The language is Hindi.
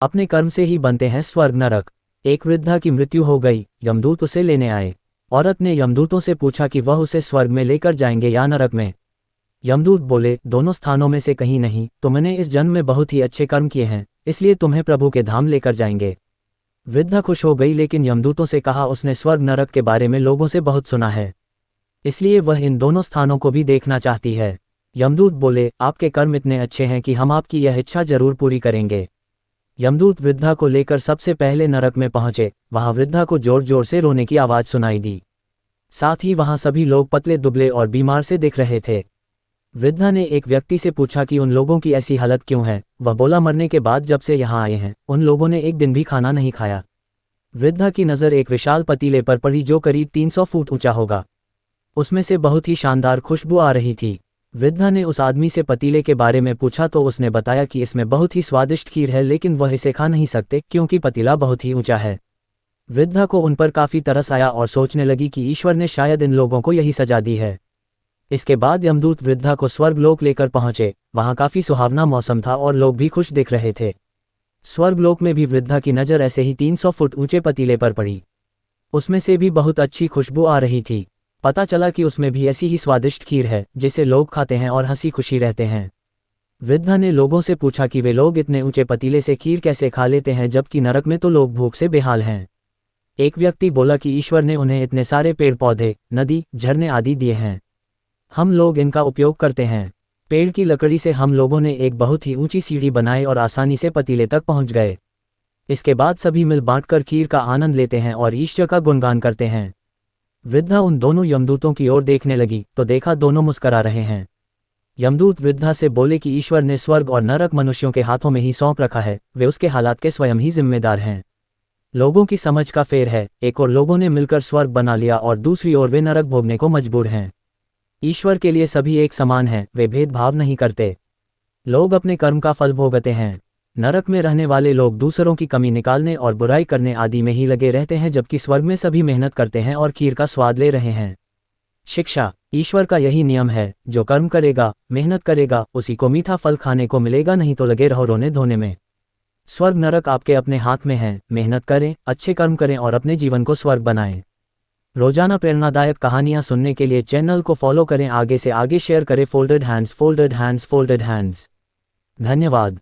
अपने कर्म से ही बनते हैं स्वर्ग नरक। एक वृद्धा की मृत्यु हो गई, यमदूत उसे लेने आए। औरत ने यमदूतों से पूछा कि वह उसे स्वर्ग में लेकर जाएंगे या नरक में। यमदूत बोले, दोनों स्थानों में से कहीं नहीं, तुमने इस जन्म में बहुत ही अच्छे कर्म किए हैं, इसलिए तुम्हें प्रभु के धाम लेकर जाएंगे। वृद्धा खुश हो गई, लेकिन यमदूतों से कहा उसने स्वर्ग नरक के बारे में लोगों से बहुत सुना है, इसलिए वह इन दोनों स्थानों को भी देखना चाहती है। यमदूत बोले, आपके कर्म इतने अच्छे हैं कि हम आपकी यह इच्छा जरूर पूरी करेंगे। यमदूत वृद्धा को लेकर सबसे पहले नरक में पहुंचे। वहां वृद्धा को जोर जोर से रोने की आवाज सुनाई दी। साथ ही वहां सभी लोग पतले दुबले और बीमार से दिख रहे थे। वृद्धा ने एक व्यक्ति से पूछा कि उन लोगों की ऐसी हालत क्यों है। वह बोला, मरने के बाद जब से यहाँ आए हैं उन लोगों ने एक दिन भी खाना नहीं खाया। वृद्धा की नज़र एक विशाल पतीले पर पड़ी जो करीब 300 फुट ऊंचा होगा। उसमें से बहुत ही शानदार खुशबू आ रही थी। वृद्धा ने उस आदमी से पतीले के बारे में पूछा तो उसने बताया कि इसमें बहुत ही स्वादिष्ट खीर है, लेकिन वह इसे खा नहीं सकते क्योंकि पतीला बहुत ही ऊंचा है। वृद्धा को उन पर काफ़ी तरस आया और सोचने लगी कि ईश्वर ने शायद इन लोगों को यही सजा दी है। इसके बाद यमदूत वृद्धा को स्वर्गलोक लेकर पहुंचे। वहां काफ़ी सुहावना मौसम था और लोग भी खुश दिख रहे थे। स्वर्गलोक में भी वृद्धा की नज़र ऐसे ही 300 फुट ऊंचे पतीले पर पड़ी। उसमें से भी बहुत अच्छी खुशबू आ रही थी। पता चला कि उसमें भी ऐसी ही स्वादिष्ट खीर है जिसे लोग खाते हैं और हंसी खुशी रहते हैं। वृद्धा ने लोगों से पूछा कि वे लोग इतने ऊंचे पतीले से खीर कैसे खा लेते हैं, जबकि नरक में तो लोग भूख से बेहाल हैं। एक व्यक्ति बोला कि ईश्वर ने उन्हें इतने सारे पेड़ पौधे, नदी, झरने आदि दिए हैं, हम लोग इनका उपयोग करते हैं। पेड़ की लकड़ी से हम लोगों ने एक बहुत ही ऊंची सीढ़ी बनाई और आसानी से पतीले तक पहुंच गए। इसके बाद सभी मिल बांटकर खीर का आनंद लेते हैं और ईश्वर का गुणगान करते हैं। वृद्धा उन दोनों यमदूतों की ओर देखने लगी तो देखा दोनों मुस्करा रहे हैं। यमदूत वृद्धा से बोले कि ईश्वर ने स्वर्ग और नरक मनुष्यों के हाथों में ही सौंप रखा है, वे उसके हालात के स्वयं ही जिम्मेदार हैं। लोगों की समझ का फेर है, एक और लोगों ने मिलकर स्वर्ग बना लिया और दूसरी ओर वे नरक भोगने को मजबूर हैं। ईश्वर के लिए सभी एक समान हैं, वे भेदभाव नहीं करते। लोग अपने कर्म का फल भोगते हैं। नरक में रहने वाले लोग दूसरों की कमी निकालने और बुराई करने आदि में ही लगे रहते हैं, जबकि स्वर्ग में सभी मेहनत करते हैं और खीर का स्वाद ले रहे हैं। शिक्षा, ईश्वर का यही नियम है, जो कर्म करेगा, मेहनत करेगा, उसी को मीठा फल खाने को मिलेगा, नहीं तो लगे रहो रोने धोने में। स्वर्ग नरक आपके अपने हाथ में है। मेहनत करें, अच्छे कर्म करें और अपने जीवन को स्वर्ग बनाएं। रोजाना प्रेरणादायक कहानियां सुनने के लिए चैनल को फॉलो करें, आगे से आगे शेयर करें। Folded hands, folded hands, folded hands. धन्यवाद।